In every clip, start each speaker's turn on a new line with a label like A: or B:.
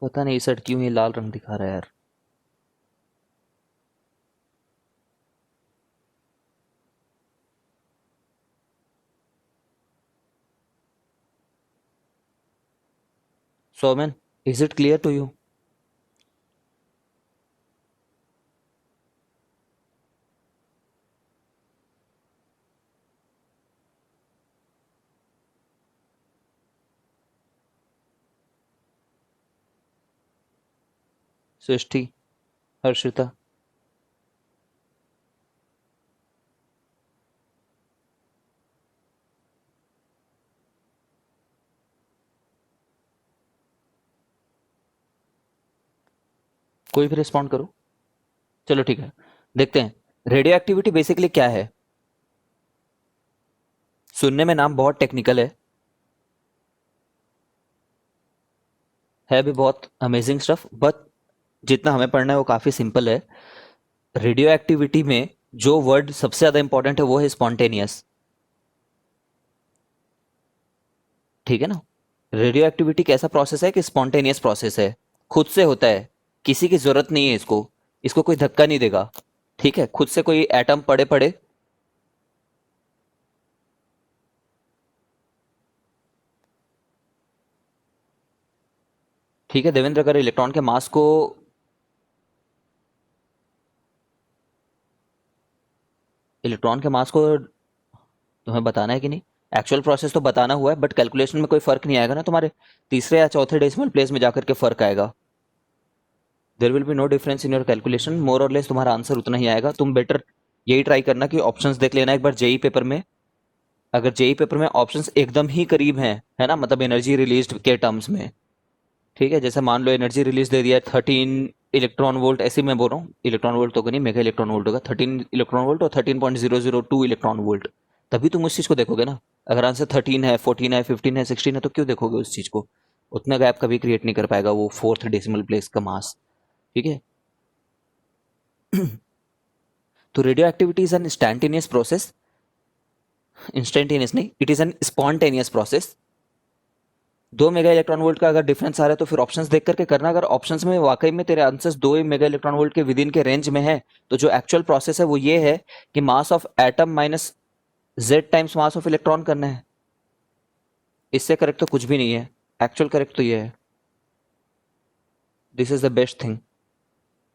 A: पता नहीं सर क्यों ये लाल रंग दिखा रहा है यार। Soumen, is it clear to you? Srishti, Harshita. कोई भी रिस्पॉन्ड करो। चलो ठीक है, देखते हैं। रेडियो एक्टिविटी बेसिकली क्या है? सुनने में नाम बहुत टेक्निकल है भी बहुत अमेजिंग स्टफ, बट जितना हमें पढ़ना है वो काफी सिंपल है। रेडियो एक्टिविटी में जो वर्ड सबसे ज्यादा इंपॉर्टेंट है वो है स्पॉन्टेनियस। ठीक है ना? रेडियो एक्टिविटी कैसा प्रोसेस है कि स्पॉन्टेनियस प्रोसेस है, खुद से होता है, किसी की जरूरत नहीं है इसको, इसको कोई धक्का नहीं देगा। ठीक है, खुद से कोई एटम पड़े पड़े। ठीक है देवेंद्र, अगर इलेक्ट्रॉन के मास को, इलेक्ट्रॉन के मास को तुम्हें बताना है कि नहीं? एक्चुअल प्रोसेस तो बताना हुआ है, बट कैलकुलेशन में कोई फर्क नहीं आएगा ना तुम्हारे, तीसरे या चौथे डेसिमल प्लेस में जाकर के फर्क आएगा। There will be no difference in your calculation, more और लेस तुम्हारा आंसर उतना ही आएगा। तुम बेटर यही ट्राई करना कि ऑप्शंस देख लेना एक बार जेई पेपर में। अगर जेई पेपर में ऑप्शंस एकदम ही करीब हैं, है ना, मतलब एनर्जी रिलीज्ड के टर्म्स में, ठीक है, जैसे मान लो एनर्जी रिलीज दे दिया है 13 इलेक्ट्रॉन वोल्ट, ऐसे ही मैं बोल रहा हूँ, इलेक्ट्रॉन वोल्ट तो नहीं, मेगा इलेक्ट्रॉन वोल्ट होगा, 13 इलेक्ट्रॉन वोल्ट और 13.002 इलेक्ट्रॉन वोल्ट। तभी तुम उस चीज को देखोगे ना। अगर आंसर 13 है, 14 है, 15 है, 16 है, तो क्यों देखोगे उस चीज को? उतना गैप कभी क्रिएट नहीं कर पाएगा वो फोर्थ डेसिमल प्लेस का मास। ठीक है। तो radioactivity is an instantaneous process, instantaneous नहीं, it is an spontaneous process. 2 mega electron volt का अगर डिफरेंस आ रहा है तो फिर ऑप्शंस देख करके करना। अगर ऑप्शंस में वाकई में तेरे आंसर्स 2 मेगा इलेक्ट्रॉन वोल्ट के विद इन के रेंज में है, तो जो एक्चुअल प्रोसेस है वो ये है कि mass of atom minus Z times mass of electron करना है। इससे करेक्ट तो कुछ भी नहीं है, एक्चुअल करेक्ट तो ये है। This is the best thing.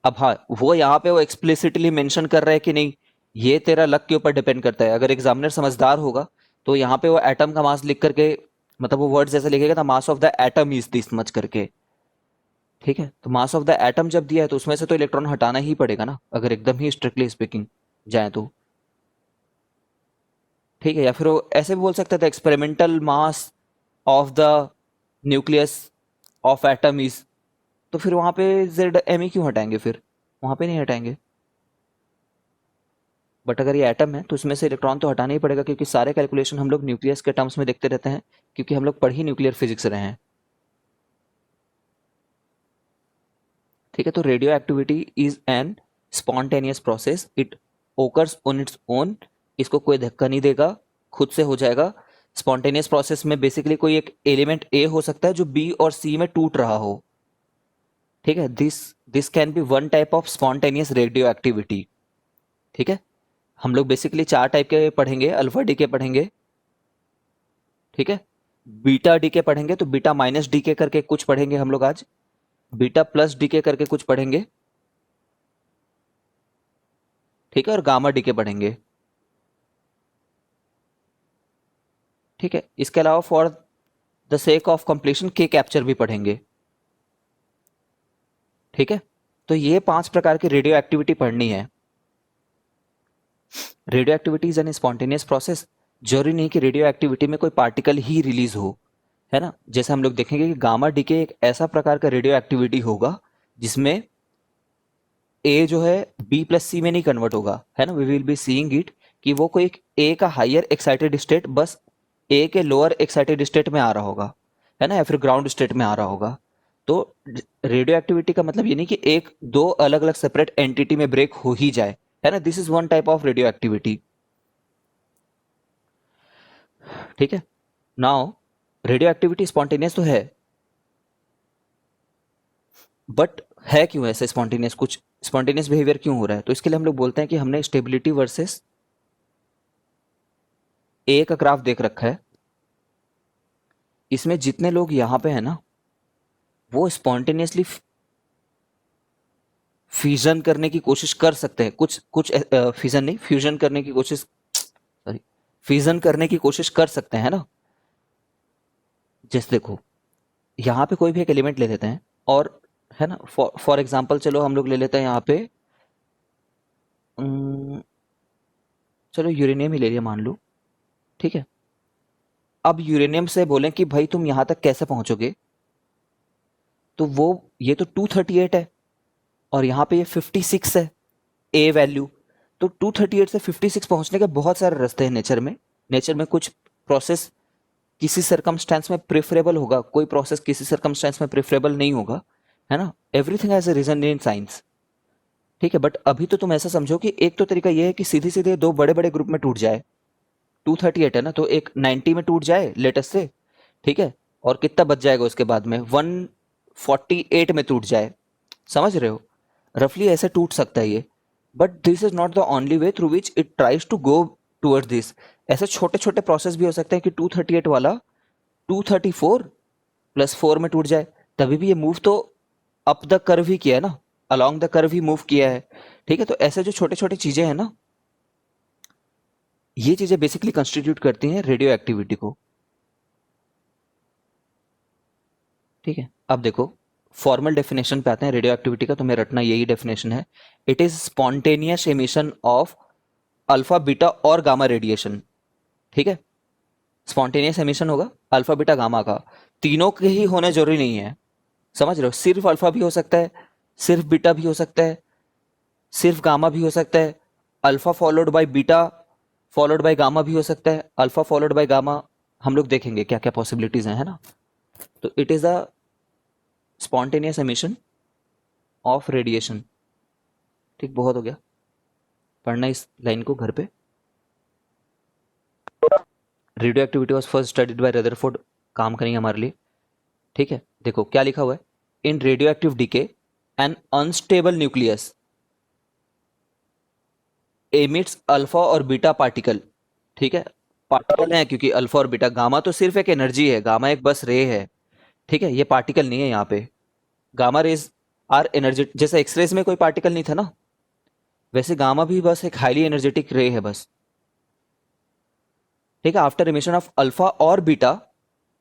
A: अब हाँ, वो यहाँ पे वो एक्सप्लिसिटली मेंशन कर रहा है कि नहीं, ये तेरा लक के ऊपर डिपेंड करता है। अगर एग्जामिनर समझदार होगा तो यहाँ पे वो एटम का मास लिख करके, मतलब वो वर्ड जैसे लिखेगा ना, mass of the atom is this much करके। ठीक है, तो मास ऑफ द एटम जब दिया है तो उसमें से तो इलेक्ट्रॉन हटाना ही पड़ेगा ना, अगर एकदम ही स्ट्रिक्टली स्पीकिंग जाए तो। ठीक है, या फिर वो ऐसे भी बोल सकते थे experimental mass of the nucleus of atom is, तो फिर वहां पे जेड एम ही क्यों हटाएंगे? फिर वहां पे नहीं हटाएंगे। बट अगर ये एटम है तो उसमें से इलेक्ट्रॉन तो हटाना ही पड़ेगा, क्योंकि सारे कैलकुलेशन हम लोग न्यूक्लियस के टर्म्स में देखते रहते हैं, क्योंकि हम लोग पढ़ ही न्यूक्लियर फिजिक्स रहे हैं। ठीक है, तो radioactivity is an spontaneous process, it occurs on its own, इसको कोई धक्का नहीं देगा, खुद से हो जाएगा। स्पॉन्टेनियस प्रोसेस में बेसिकली कोई एक एलिमेंट ए हो सकता है जो बी और सी में टूट रहा हो। ठीक है, this this can be one type of spontaneous radio activity. ठीक है, हम लोग बेसिकली 4 टाइप के पढ़ेंगे, अल्फा डी के पढ़ेंगे, ठीक है, बीटा डी के पढ़ेंगे, तो बीटा माइनस डी के करके कुछ पढ़ेंगे हम लोग आज, बीटा प्लस डी के करके कुछ पढ़ेंगे, ठीक है, और गामा डी के पढ़ेंगे। ठीक है, इसके अलावा for the sake of completion के कैप्चर भी पढ़ेंगे। ठीक है, तो ये 5 प्रकार की रेडियो एक्टिविटी पढ़नी है। Radio activity is an spontaneous process. जरूरी नहीं कि रेडियो एक्टिविटी में कोई पार्टिकल ही रिलीज हो, है ना। जैसे हम लोग देखेंगे कि गामा डीके एक ऐसा प्रकार का रेडियो एक्टिविटी होगा जिसमें ए जो है बी प्लस सी में नहीं कन्वर्ट होगा, है ना। We will be seeing it कि वो कोई ए का हायर एक्साइटेड स्टेट बस ए के लोअर एक्साइटेड स्टेट में आ रहा होगा, है ना, या फिर ग्राउंड स्टेट में आ रहा होगा। तो रेडियो एक्टिविटी का मतलब ये नहीं कि एक दो अलग अलग सेपरेट एंटिटी में ब्रेक हो ही जाए, है ना। This is one type of radio activity. ठीक है, नाउ रेडियो एक्टिविटी स्पॉन्टेनियस तो है, बट है क्यों ऐसे स्पॉन्टेनियस, कुछ स्पॉन्टेनियस बिहेवियर क्यों हो रहा है? तो इसके लिए हम लोग बोलते हैं कि हमने स्टेबिलिटी वर्सेस ए का ग्राफ देख रखा है। इसमें जितने लोग यहाँ पे है ना, वो स्पॉन्टेनियसली फ्यूजन करने की कोशिश कर सकते हैं, कुछ कुछ फ्यूजन नहीं, फ्यूजन करने की कोशिश, सॉरी, फ्यूजन करने की कोशिश कर सकते हैं ना। जैसे देखो, यहाँ पे कोई भी एक एलिमेंट ले लेते हैं, और है ना, फॉर एग्जांपल चलो हम लोग ले लेते हैं यहाँ पे, अम, चलो यूरेनियम ही ले लिया मान लो, ठीक है। अब यूरेनियम से बोलें कि भाई तुम यहाँ तक कैसे पहुंचोगे, तो वो, ये तो 238 है और यहाँ पे ये 56 है ए वैल्यू। तो 238 से 56 पहुंचने के बहुत सारे रास्ते हैं नेचर में। नेचर में कुछ प्रोसेस किसी सरकमस्टेंस में प्रेफरेबल होगा, कोई प्रोसेस किसी सरकमस्टेंस में प्रेफरेबल नहीं होगा, है ना। Everything has a reason in science, ठीक है। बट अभी तो तुम ऐसा समझो कि एक तो तरीका ये है कि सीधे सीधे दो बड़े बड़े ग्रुप में टूट जाए। 238 है ना, तो एक 90 में टूट जाए लेटेस्ट से, ठीक है। और कितना बच जाएगा उसके बाद में, 148 में टूट जाए। समझ रहे हो, रफली ऐसे टूट सकता है ये। But this is not the only way through which it tries to go towards this. ऐसे छोटे छोटे प्रोसेस भी हो सकते हैं कि 238 वाला 234 प्लस 4 में टूट जाए, तभी भी ये मूव तो अप द कर्व ही किया है ना, along the curve he move किया है, ठीक है। तो ऐसे जो छोटे छोटे चीजें हैं ना, ये चीजें बेसिकली कंस्टिट्यूट करती हैं रेडियो एक्टिविटी को, ठीक है। अब देखो, फॉर्मल डेफिनेशन पे आते हैं रेडियो एक्टिविटी का, तुम्हें रटना यही डेफिनेशन है। It is spontaneous emission of alpha beta और गामा रेडिएशन, ठीक है। स्पॉन्टेनियस एमिशन होगा अल्फा बीटा गामा का, तीनों के ही होने जरूरी नहीं है। समझ रहे हो, सिर्फ अल्फा भी हो सकता है, सिर्फ बीटा भी हो सकता है, सिर्फ गामा भी हो सकता है, alpha followed by beta followed by gamma भी हो सकता है, अल्फा फॉलोड बाय गामा। हम लोग देखेंगे क्या क्या पॉसिबिलिटीज हैं, है ना। तो it is a spontaneous emission of radiation, ठीक, बहुत हो गया पढ़ना इस लाइन को घर पे। Radio activity was first studied by Rutherford, काम करेंगे हमारे लिए, ठीक है। देखो क्या लिखा हुआ है, in radio active decay an unstable nucleus emits alpha और बीटा पार्टिकल, ठीक है। पार्टिकल है क्योंकि अल्फा और बीटा, गामा तो सिर्फ एक एनर्जी है, गामा एक बस रे है, ठीक है, ये पार्टिकल नहीं है यहाँ पे। गामा रेज आर एनर्जी, जैसे एक्सरेज में कोई पार्टिकल नहीं था ना, वैसे गामा भी बस एक हाईली एनर्जेटिक रे है बस, ठीक है। आफ्टर एमिशन ऑफ अल्फा और बीटा,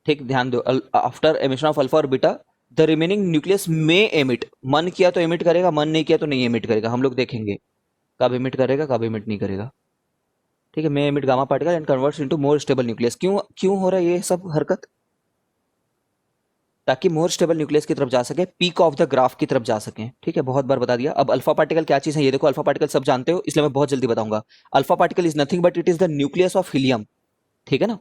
A: ठीक, ध्यान दो, आफ्टर एमिशन ऑफ अल्फा और बीटा द रिमेनिंग न्यूक्लियस में एमिट, मन किया तो एमिट करेगा, मन नहीं किया तो नहीं एमिट करेगा। हम लोग देखेंगे कब एमिट करेगा कब एमिट नहीं करेगा, ठीक है। में emit gamma particle and converts into more stable nucleus. क्यों क्यों हो रहा है ये सब हरकत? ताकि मोर स्टेबल न्यूक्लियस की तरफ जा सके, पीक ऑफ द ग्राफ की तरफ जा सके, ठीक है। बहुत बार बता दिया। अब अल्फा पार्टिकल क्या चीज है, ये देखो, अल्फा पार्टिकल सब जानते हो इसलिए मैं बहुत जल्दी बताऊंगा। Alpha particle is nothing but it is the nucleus of helium, ठीक है ना,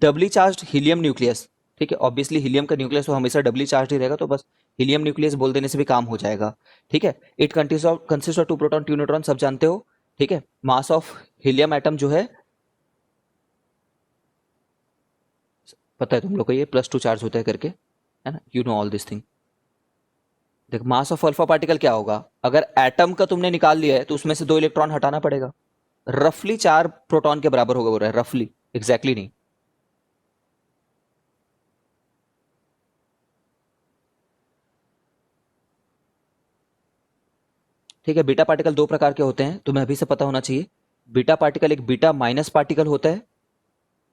A: डबली चार्ज हीलियम न्यूक्लियस, ठीक है। ऑब्वियसली हीलियम का न्यूक्लियस तो हमेशा डबली चार्ज ही रहेगा, तो बस हीलियम न्यूक्लियस बोल देने से भी काम हो जाएगा, ठीक है। It consist of two proton two neutron, सब जानते हो, ठीक है। मास ऑफ हीलियम एटम जो है, पता है तुम लोग को, ये +2 चार्ज होता है करके, है ना, you know all this thing. देख, मास ऑफ अल्फा पार्टिकल क्या होगा, अगर एटम का तुमने निकाल लिया है तो उसमें से 2 इलेक्ट्रॉन हटाना पड़ेगा, रफली 4 प्रोटॉन के बराबर होगा, बोल रहा है रफली, एग्जैक्टली नहीं, ठीक है। बीटा पार्टिकल 2 प्रकार के होते हैं, तुम्हें अभी से पता होना चाहिए। बीटा पार्टिकल एक बीटा माइनस पार्टिकल होता है,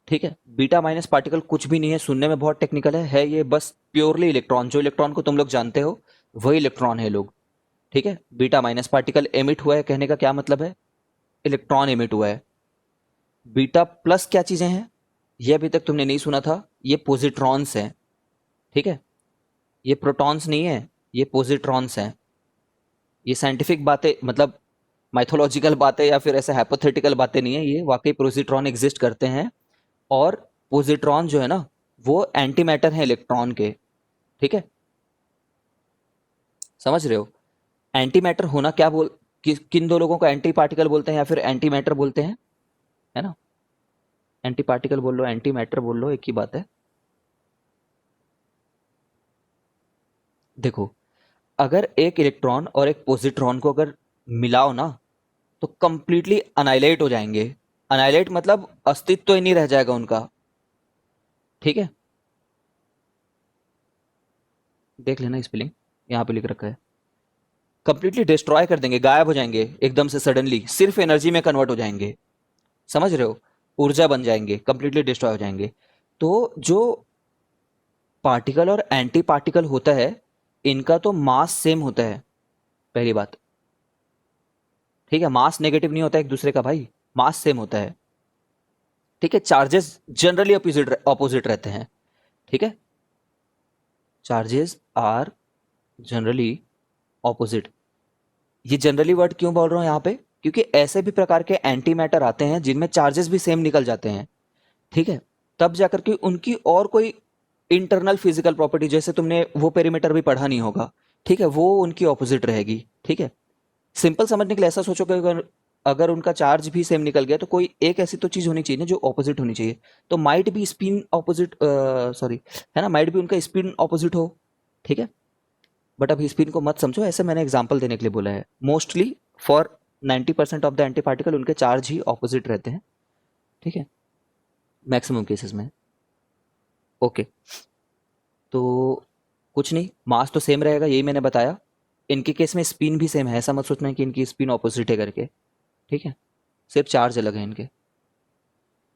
A: ठीक है। बीटा माइनस पार्टिकल कुछ भी नहीं है, सुनने में बहुत टेक्निकल है ये बस प्योरली इलेक्ट्रॉन, जो इलेक्ट्रॉन को तुम लोग जानते हो वही इलेक्ट्रॉन है लोग, ठीक है। बीटा माइनस पार्टिकल एमिट हुआ है, कहने का क्या मतलब है, इलेक्ट्रॉन एमिट हुआ है। बीटा प्लस क्या चीजें हैं, ये अभी तक तुमने नहीं सुना था, ये पोजिट्रॉन्स हैं, ठीक है। ये प्रोटॉन्स नहीं है, ये पोजिट्रॉन्स हैं। ये साइंटिफिक बातें, मतलब माइथोलॉजिकल बातें या फिर ऐसे हाइपोथेटिकल बातें नहीं है, ये वाकई पोजिट्रॉन एग्जिस्ट करते हैं। और पोजिट्रॉन जो है ना, वो एंटी मैटर है इलेक्ट्रॉन के, ठीक है। समझ रहे हो, एंटी मैटर होना क्या किन दो लोगों को एंटी पार्टिकल बोलते हैं या फिर एंटी मैटर बोलते हैं, है ना। एंटी पार्टिकल बोल लो, एंटी मैटर बोल लो, एक ही बात है। देखो, अगर एक इलेक्ट्रॉन और एक पॉजिट्रॉन को अगर मिलाओ ना तो कंप्लीटली अनाइलेट हो जाएंगे। अनाइलेट मतलब अस्तित्व तो ही नहीं रह जाएगा उनका। ठीक है, देख लेना स्पेलिंग, यहाँ पे लिख रखा है। कंप्लीटली डिस्ट्रॉय कर देंगे, गायब हो जाएंगे एकदम से, सडनली सिर्फ एनर्जी में कन्वर्ट हो जाएंगे। समझ रहे हो, ऊर्जा बन जाएंगे, कंप्लीटली डिस्ट्रॉय हो जाएंगे। तो जो पार्टिकल और एंटी पार्टिकल होता है, इनका तो मास सेम होता है, पहली बात। ठीक है, मास नेगेटिव नहीं होता एक दूसरे का भाई, मास सेम होता है। ठीक है, चार्जेस जनरली अपोजिट अपोजिट रहते हैं। ठीक है, चार्जेस आर जनरली ऑपोजिट। ये जनरली वर्ड क्यों बोल रहा हूं यहां पे, क्योंकि ऐसे भी प्रकार के एंटी मैटर आते हैं जिनमें चार्जेस भी सेम निकल जाते हैं। ठीक है, तब जाकर के उनकी और कोई इंटरनल फिजिकल प्रॉपर्टी, जैसे तुमने वो पेरीमीटर भी पढ़ा नहीं होगा, ठीक है, वो उनकी ऑपोजिट रहेगी। ठीक है, सिंपल समझने के लिए ऐसा सोचो कि अगर उनका चार्ज भी सेम निकल गया तो कोई एक ऐसी तो चीज होनी चाहिए ना जो ऑपोजिट होनी चाहिए। तो माइट भी स्पिन ऑपोजिट, सॉरी, है ना, माइट भी उनका स्पिन ऑपोजिट हो। ठीक है, बट अब स्पिन को मत समझो ऐसे, मैंने एग्जांपल देने के लिए बोला है। Mostly for 90% of the anti particle उनके चार्ज ही ऑपोजिट रहते हैं। ठीक है, मैक्सिमम केसेस में। ओके, तो कुछ नहीं, मास तो सेम रहेगा, यही मैंने बताया। इनके केस में स्पिन भी सेम है, ऐसा मत सोचना कि इनकी स्पिन ऑपोजिट है करके। ठीक है, सिर्फ चार्ज अलग है इनके।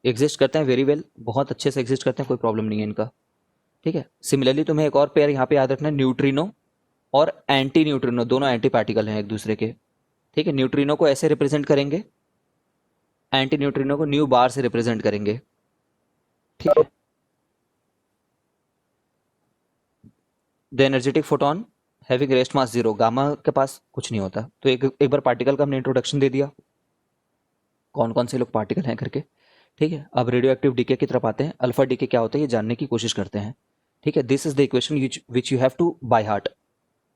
A: एग्जिस्ट करते हैं वेरी वेल, बहुत अच्छे से एग्जिस्ट करते हैं, कोई प्रॉब्लम नहीं है इनका। ठीक है, सिमिलरली तुम्हें एक और पेयर यहाँ पे याद रखना है, न्यूट्रिनो और एंटी न्यूट्रिनो, दोनों एंटी पार्टिकल हैं एक दूसरे के। ठीक है, न्यूट्रिनो को ऐसे रिप्रेजेंट करेंगे, एंटी न्यूट्रिनो को न्यू बार से रिप्रेजेंट करेंगे। ठीक है, the energetic photon having rest mass 0, gamma के पास कुछ नहीं होता। तो एक बार पार्टिकल का हमने इंट्रोडक्शन दे दिया, कौन कौन से लोग पार्टिकल हैं करके। ठीक है, अब रेडियो एक्टिव डीके की तरफ आते हैं। अल्फा डीके क्या होता है ये जानने की कोशिश करते हैं। ठीक है, this is the equation which you have to by heart.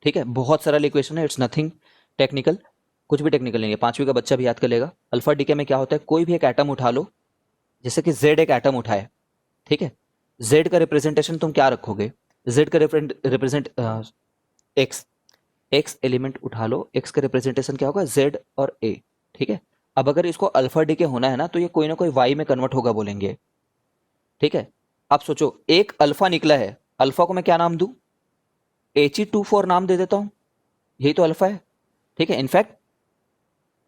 A: ठीक है, बहुत सरल इक्वेशन है, इट्स नथिंग टेक्निकल, कुछ भी टेक्निकल नहीं है, 5वीं का बच्चा भी याद कर लेगा। अल्फा डीके में क्या होता है, कोई भी एक एटम उठा लो, जैसे कि जेड एक एटम उठाए। ठीक है, जेड का रिप्रेजेंटेशन तुम क्या रखोगे, जेड का रिप्रेजेंट एक्स, एक्स एलिमेंट उठा लो, एक्स का रिप्रेजेंटेशन क्या होगा, जेड और ए। ठीक है, अब अगर इसको अल्फा डीके होना है ना तो ये कोई ना कोई वाई में कन्वर्ट होगा बोलेंगे। ठीक है, अब सोचो एक अल्फा निकला है, अल्फा को मैं क्या नाम दूं, He2 4 नाम दे देता हूं, यही तो अल्फा है। ठीक है, इनफैक्ट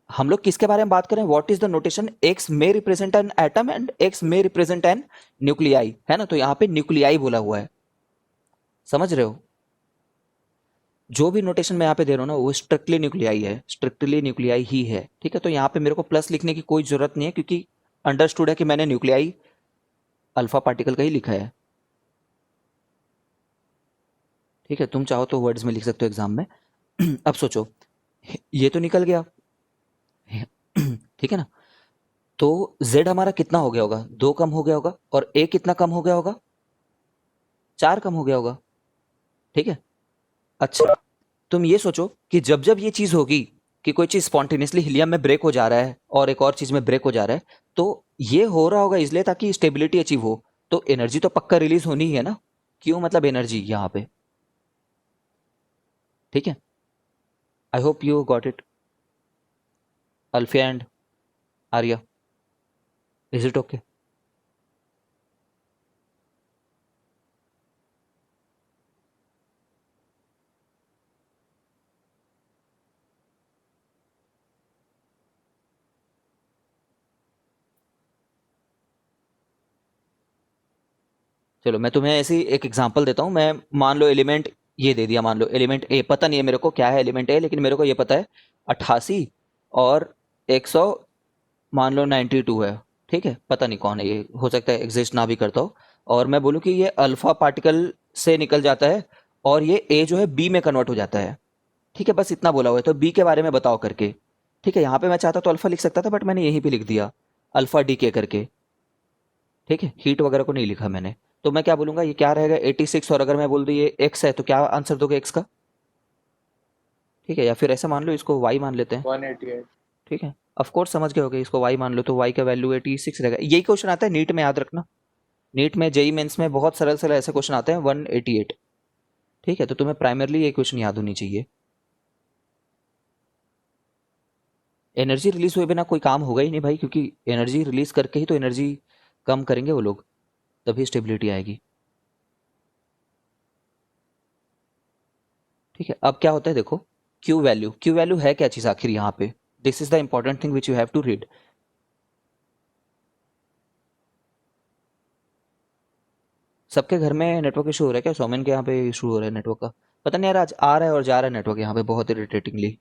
A: हम लोग किसके बारे में बात करें, what is the notation, X में represent an atom and X में रिप्रेजेंट एन न्यूक्लियाई, है ना, तो यहां पे न्यूक्लियाई बोला हुआ है। समझ रहे हो, जो भी नोटेशन मैं यहाँ पे दे रहा हूँ ना वो स्ट्रिक्टली न्यूक्लियाई है, स्ट्रिक्टली न्यूक्लियाई ही है। ठीक है, तो यहाँ पे मेरे को प्लस लिखने की कोई जरूरत नहीं है, क्योंकि अंडरस्टूड है कि मैंने न्यूक्लियाई अल्फा पार्टिकल का ही लिखा है। ठीक है, तुम चाहो तो वर्ड्स में लिख सकते हो एग्जाम में। अब सोचो, ये तो निकल गया। ठीक है ना, तो z हमारा कितना हो गया होगा, 2 कम हो गया होगा, और a कितना कम हो गया होगा, 4 कम हो गया होगा। ठीक है, अच्छा, तुम ये सोचो कि जब जब ये चीज होगी कि कोई चीज स्पॉन्टेनियसली हीलियम में ब्रेक हो जा रहा है और एक और चीज में ब्रेक हो जा रहा है, तो ये हो रहा होगा इसलिए ताकि स्टेबिलिटी अचीव हो, तो एनर्जी तो पक्का रिलीज होनी ही है ना। क्यों, मतलब एनर्जी यहाँ पे। ठीक है, I hope you got it, Alfiya and Arya, is it okay. चलो मैं तुम्हें ऐसी एक एग्जांपल देता हूँ। मैं मान लो एलिमेंट ये दे दिया, मान लो एलिमेंट ए, पता नहीं है मेरे को क्या है एलिमेंट ए, लेकिन मेरे को ये पता है 88 और 100, मान लो 92 है। ठीक है, पता नहीं कौन है ये, हो सकता है एग्जिस्ट ना भी करता हो। और मैं बोलूँ कि ये अल्फा पार्टिकल से निकल जाता है और ये ए जो है बी में कन्वर्ट हो जाता है। ठीक है, बस इतना बोला हुआ है, तो बी के बारे में बताओ करके। ठीक है, यहाँ पे मैं चाहता तो अल्फा लिख सकता था, बट मैंने यहीं पे लिख दिया अल्फा डी के करके। ठीक है, हीट वगैरह को नहीं लिखा मैंने। तो मैं क्या बोलूंगा, ये क्या रहेगा 86, और अगर मैं बोल दूं ये एक्स है तो क्या आंसर दोगे एक्स का। ठीक है, या फिर ऐसा मान लो, इसको वाई मान लेते हैं।
B: 188।
A: ठीक है, ऑफ कोर्स समझ गए होगे, इसको वाई मान लो तो वाई का वैल्यू 86 रहेगा। यही क्वेश्चन आता है नीट में, याद रखना। नीट में जेई मेंस में बहुत सरल सरल ऐसे क्वेश्चन आते हैं, 188। ठीक है, तो तुम्हें प्राइमरली ये क्वेश्चन याद होनी चाहिए। एनर्जी रिलीज हुए बिना कोई काम होगा ही नहीं भाई, क्योंकि एनर्जी रिलीज करके ही तो एनर्जी कम करेंगे वो लोग, तभी स्टेबिलिटी आएगी। ठीक है, अब क्या होता है देखो, क्यू वैल्यू है क्या चीज आखिर यहाँ पे? This is the important thing which you have to read. सबके घर में नेटवर्क इशू हो रहा है क्या? सौमेन के यहाँ पे इशू हो रहा है नेटवर्क का? पता नहीं यार, आज आ रहा है और जा रहा है नेटवर्क यहाँ पे बहुत इरिटेटिंगली।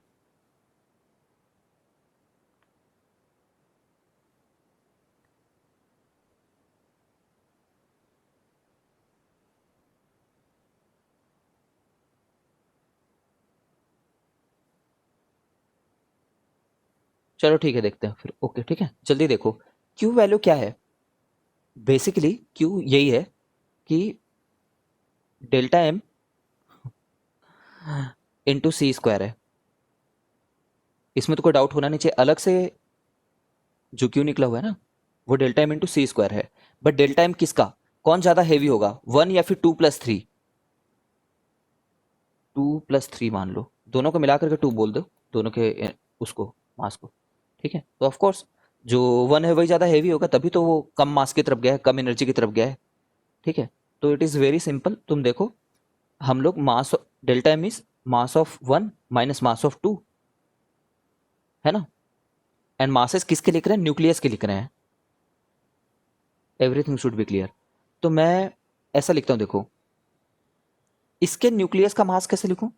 A: चलो ठीक है, देखते हैं फिर। ओके ठीक है, जल्दी देखो। क्यू वैल्यू क्या है? बेसिकली क्यू यही है कि डेल्टा एम इंटू सी स्क्वायर है। इसमें तो कोई डाउट होना नहीं चाहिए। अलग से जो क्यू निकला हुआ है ना, वो डेल्टा एम इंटू सी स्क्वायर है। बट डेल्टा एम किसका, कौन ज्यादा हैवी होगा, 1 या फिर 2+3? 2+3 मान लो, दोनों को मिला करके 2 बोल दो, दोनों के उसको, मास को। ठीक है, तो ऑफ कोर्स जो 1 है वही ज्यादा हैवी होगा, तभी तो वो कम मास की तरफ गया है, कम एनर्जी की तरफ गया है। ठीक है, तो इट इज वेरी सिंपल। तुम देखो, हम लोग mass, delta M is mass of 1 minus mass of 2, है ना? एंड मासेस किसके लिख रहे हैं? न्यूक्लियस के लिख रहे हैं। Everything should be clear. तो मैं ऐसा लिखता हूं, देखो, इसके न्यूक्लियस का मास कैसे लिखूं?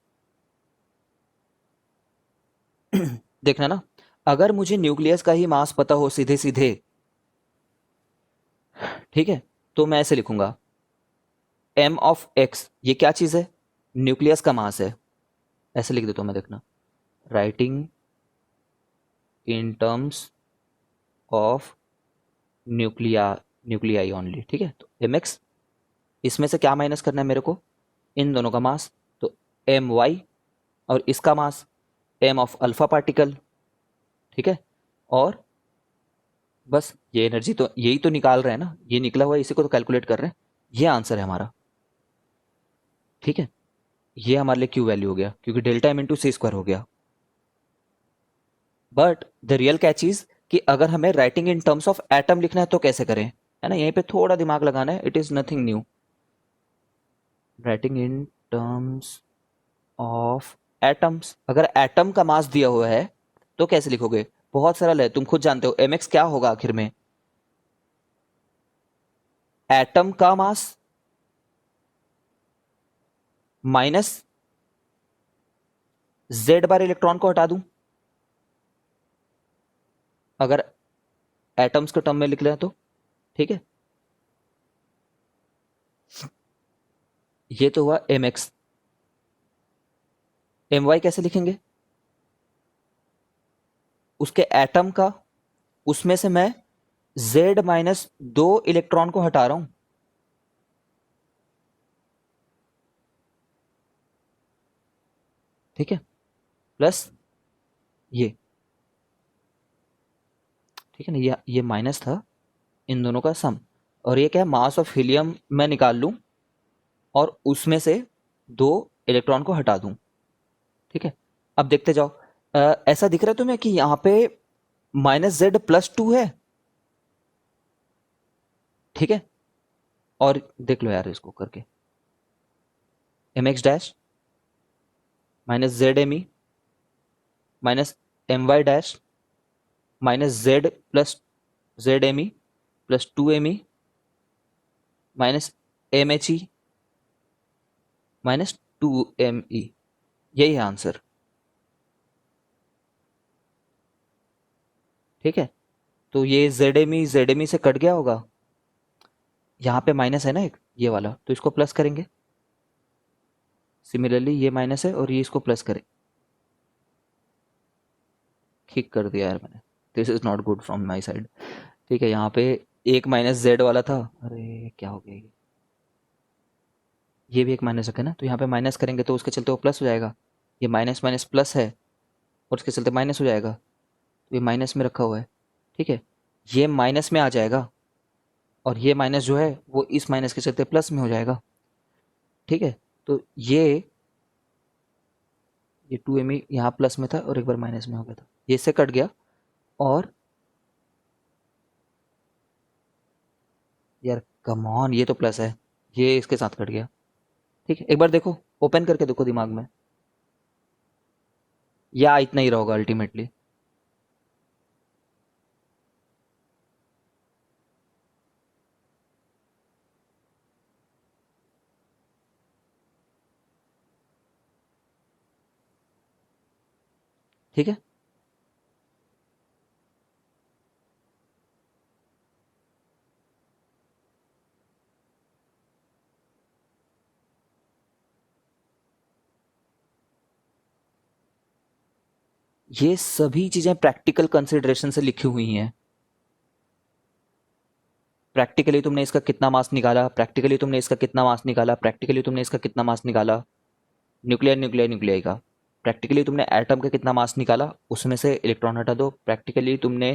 A: देखना ना, अगर मुझे न्यूक्लियस का ही मास पता हो सीधे सीधे, ठीक है, तो मैं ऐसे लिखूंगा, एम ऑफ एक्स, ये क्या चीज है? न्यूक्लियस का मास है। ऐसे लिख देता हूं मैं, देखना, writing in terms of nuclei, nuclei only. ठीक है, तो एम एक्स, इसमें से क्या माइनस करना है मेरे को? इन दोनों का मास। तो एम वाई, और इसका मास एम ऑफ अल्फा पार्टिकल। ठीक है, और बस ये एनर्जी तो यही तो निकाल रहे हैं ना, ये निकला हुआ है, इसी को तो कैलकुलेट कर रहे हैं। ये आंसर है हमारा। ठीक है, ये हमारे लिए क्यू वैल्यू हो गया, क्योंकि डेल्टा एम इंटू सी स्क्वायर हो गया। But the real catch is कि अगर हमें writing in terms of atom लिखना है तो कैसे करें, है ना? यहीं पे थोड़ा दिमाग लगाना है, it is nothing new. Writing in terms of atoms, अगर एटम का मास दिया हुआ है तो कैसे लिखोगे? बहुत सरल है, तुम खुद जानते हो। एम एक्स क्या होगा आखिर में? एटम का मास माइनस जेड बार इलेक्ट्रॉन को हटा दूं, अगर एटम्स के टर्म में लिख लें तो। ठीक है, ये तो हुआ एम एक्स। एम वाई कैसे लिखेंगे? उसके एटम का, उसमें से मैं Z-2 इलेक्ट्रॉन को हटा रहा हूं। ठीक है, प्लस ये। ठीक है ना, ये माइनस था, इन दोनों का सम। और ये क्या है? मास ऑफ हीलियम मैं निकाल लूं और उसमें से 2 इलेक्ट्रॉन को हटा दूं। ठीक है, अब देखते जाओ। ऐसा दिख रहा है तुम्हें कि यहां पे -Z+2 है? ठीक है, और देख लो यार इसको करके, M X dash minus Z M E minus M Y dash minus Z plus Z M E plus 2 M E minus M H E -2 ME। यही है आंसर। ठीक है, तो ये जेड एम ई से कट गया होगा। यहाँ पे माइनस है ना एक, ये वाला, तो इसको प्लस करेंगे। सिमिलरली ये माइनस है और ये इसको प्लस करें। ठीक कर दिया यार मैंने। This is not good from my side. ठीक है, यहाँ पे एक माइनस जेड वाला था, अरे क्या हो गया ये भी एक माइनस रखे ना, तो यहाँ पे माइनस करेंगे तो उसके चलते वो प्लस हो जाएगा। ये माइनस माइनस प्लस है और उसके चलते माइनस हो जाएगा, तो ये माइनस में रखा हुआ है। ठीक है, ये माइनस में आ जाएगा और ये माइनस जो है वो इस माइनस के चलते प्लस में हो जाएगा। ठीक है, तो ये 2 me यहाँ प्लस में था और एक बार माइनस में हो गया था, ये इससे कट गया। और यार कम ऑन, ये तो प्लस है, ये इसके साथ कट गया। ठीक है, एक बार देखो, ओपन करके देखो दिमाग में, या इतना ही रहोगा अल्टीमेटली। ठीक है, ये सभी चीजें प्रैक्टिकल कंसिडरेशन से लिखी हुई हैं। प्रैक्टिकली तुमने इसका कितना मास निकाला, प्रैक्टिकली तुमने इसका कितना मास निकाला, प्रैक्टिकली तुमने इसका कितना मास निकाला, न्यूक्लियर न्यूक्लियर न्यूक्लियर का। प्रैक्टिकली तुमने एटम का कितना मास निकाला, उसमें से इलेक्ट्रॉन हटा दो। प्रैक्टिकली तुमने,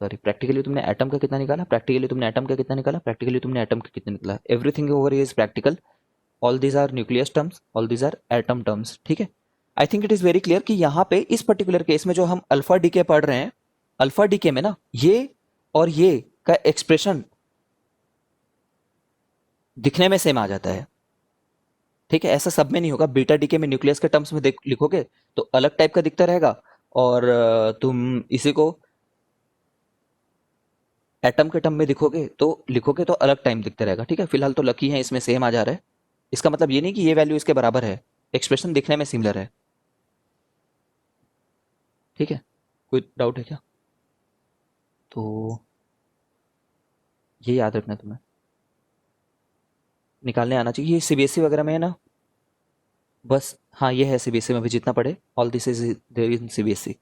A: सॉरी, प्रैक्टिकली तुमने एटम का कितना निकाला, प्रैक्टिकली तुमने एटम का कितना निकाला, प्रैक्टिकली तुमने एटम का कितना निकाला। Everything over is practical. All these are nucleus terms, all these are atom terms. ठीक है, I think it is very clear कि यहाँ पे इस पर्टिकुलर केस में जो हम अल्फा डीके पढ़ रहे हैं, अल्फा डीके में ना ये और ये का एक्सप्रेशन दिखने में सेम आ जाता है। ठीक है, ऐसा सब में नहीं होगा। बीटा डीके में न्यूक्लियस के टर्म्स में देख लिखोगे तो अलग टाइप का दिखता रहेगा, और तुम इसी को एटम के टर्म में लिखोगे तो अलग टाइम दिखता रहेगा। ठीक है, फिलहाल तो लकी है इसमें सेम आ जा रहा है। इसका मतलब ये नहीं कि ये वैल्यू इसके बराबर है, एक्सप्रेशन दिखने में सिमिलर है। ठीक है, कोई डाउट है क्या? तो ये याद रखना तुम्हें, निकालने आना चाहिए। ये सीबीएसई वगैरह में है ना, बस हाँ ये है सीबीएसई में भी जितना पढ़े, all this is there in CBSE.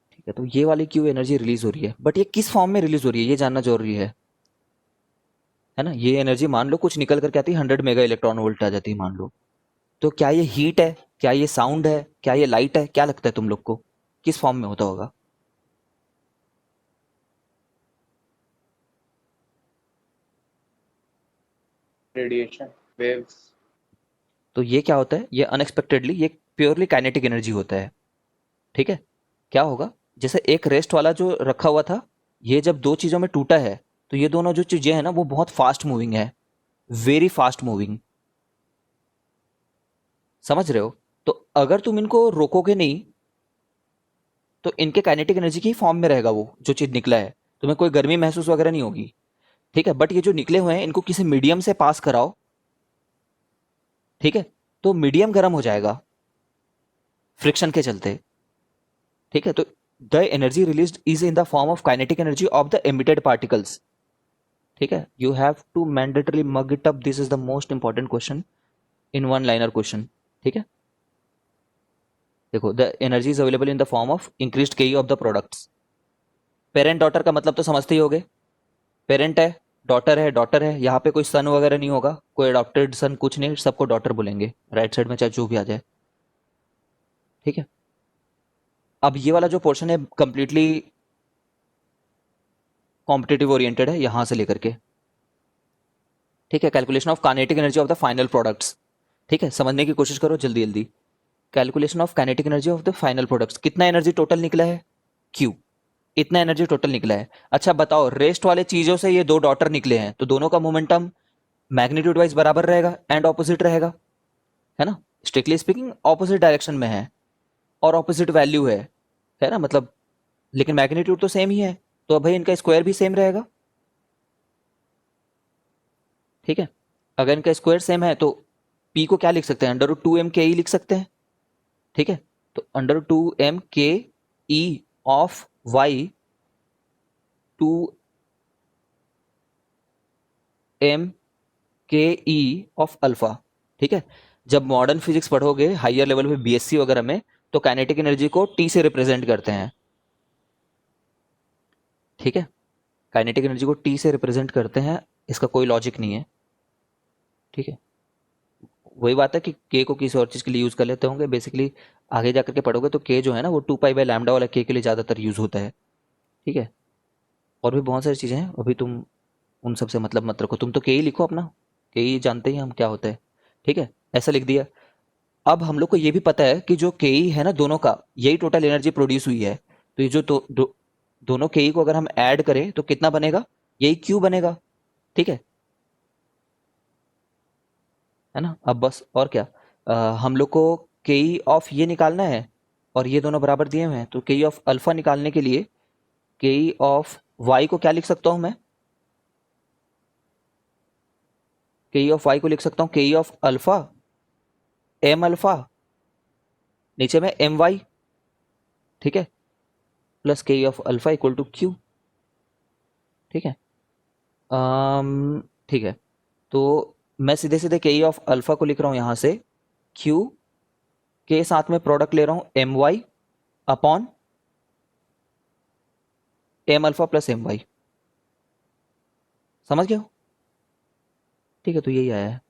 A: ठीक है, तो ये वाली क्यों एनर्जी रिलीज हो रही है, बट ये किस फॉर्म में रिलीज हो रही है ये जानना जरूरी है ना। ये एनर्जी मान लो कुछ निकल करके आती है, 100 मेगा इलेक्ट्रॉन वोल्ट आ जाती है मान लो। तो क्या ये हीट है, क्या ये साउंड है, क्या ये लाइट है, क्या लगता है तुम लोग को, किस फॉर्म में होता होगा?
B: Radiation waves.
A: तो ये क्या होता है, ये अनएक्सपेक्टेडली ये प्योरली काइनेटिक एनर्जी होता है। ठीक है, क्या होगा, जैसे एक रेस्ट वाला जो रखा हुआ था, ये जब दो चीजों में टूटा है, तो ये दोनों जो चीजें हैं ना वो बहुत फास्ट मूविंग है, वेरी फास्ट मूविंग। समझ रहे हो? तो अगर तुम इनको रोकोगे नहीं तो इनके काइनेटिक एनर्जी की फॉर्म में रहेगा वो जो चीज निकला है, तुम्हें कोई गर्मी महसूस वगैरह नहीं होगी। ठीक है, बट ये जो निकले हुए हैं इनको किसी मीडियम से पास कराओ, ठीक है, तो मीडियम गर्म हो जाएगा फ्रिक्शन के चलते। ठीक है, तो the energy released is in the form of kinetic energy of the emitted particles. ठीक है, you have to mandatory mug it up, this is the most important question in one liner question. ठीक है, देखो, the energy is available in the form of increased के of the products. Parent daughter का मतलब तो समझते ही होगे, parent है, डॉटर है, यहाँ पे कोई सन वगैरह नहीं होगा, कोई अडॉप्टेड सन कुछ नहीं, सबको डॉटर बोलेंगे राइट साइड में चाहे जो भी आ जाए। ठीक है, अब ये वाला जो पोर्शन है कंप्लीटली कॉम्पिटेटिव ओरिएंटेड है यहां से लेकर के। ठीक है, calculation of kinetic energy of the final products. ठीक है, समझने की कोशिश करो जल्दी जल्दी। Calculation of kinetic energy of the final products, कितना एनर्जी टोटल निकला है, क्यू, इतना एनर्जी टोटल निकला है। अच्छा बताओ, रेस्ट वाले चीजों से ये दो डॉटर निकले हैं तो दोनों का मोमेंटम मैग्नीट्यूड वाइज बराबर रहेगा एंड ऑपोजिट रहेगा, है ना। स्ट्रिक्टली स्पीकिंग ऑपोजिट डायरेक्शन में है और ऑपोजिट वैल्यू है ना, मतलब, लेकिन मैग्नीट्यूड तो सेम ही है, तो अब भाई इनका स्क्वायर भी सेम रहेगा। ठीक है, अगर इनका स्क्वायर सेम है तो पी को क्या लिख सकते हैं, अंडर रूट 2m के ई लिख सकते हैं। ठीक है, तो अंडर रूट 2m के ई ऑफ वाई 2m के ई ऑफ अल्फा। ठीक है, जब मॉडर्न फिजिक्स पढ़ोगे हायर लेवल पे बीएससी वगैरह में, तो काइनेटिक एनर्जी को टी से रिप्रेजेंट करते हैं। ठीक है, काइनेटिक एनर्जी को टी से रिप्रेजेंट करते हैं, इसका कोई लॉजिक नहीं है। ठीक है, वही बात है कि के को किसी और चीज़ के लिए यूज़ कर लेते होंगे बेसिकली। आगे जाकर के पढ़ोगे तो के जो है ना वो 2 पाई बाय लैम्डा वाला के लिए ज़्यादातर यूज़ होता है। ठीक है, और भी बहुत सारी चीज़ें हैं, अभी तुम उन सब से मतलब मत रखो, तुम तो के ही लिखो अपना, के ही जानते ही हम क्या होता है। ठीक है, ऐसा लिख दिया। अब हम लोग को ये भी पता है कि जो के है ना दोनों का, यही टोटल एनर्जी प्रोड्यूस हुई है। तो ये जो दोनों के को अगर हम ऐड करें तो कितना बनेगा, यही क्यू बनेगा। ठीक है ना। अब बस और क्या, हम लोग को के ऑफ ये निकालना है, और ये दोनों बराबर दिए हुए हैं, तो के ऑफ अल्फा निकालने के लिए के ऑफ वाई को क्या लिख सकता हूं मैं, के ऑफ वाई को लिख सकता हूं के ऑफ अल्फा एम अल्फा, नीचे में एम वाई, ठीक है, प्लस के of alpha equal to Q. ठीक है, ठीक है, तो मैं सीधे सीधे के ऑफ अल्फा को लिख रहा हूं यहां से क्यू के साथ में प्रोडक्ट ले रहा हूं M Y upon M alpha plus M Y. समझ गया हो? ठीक है, तो यही आया है।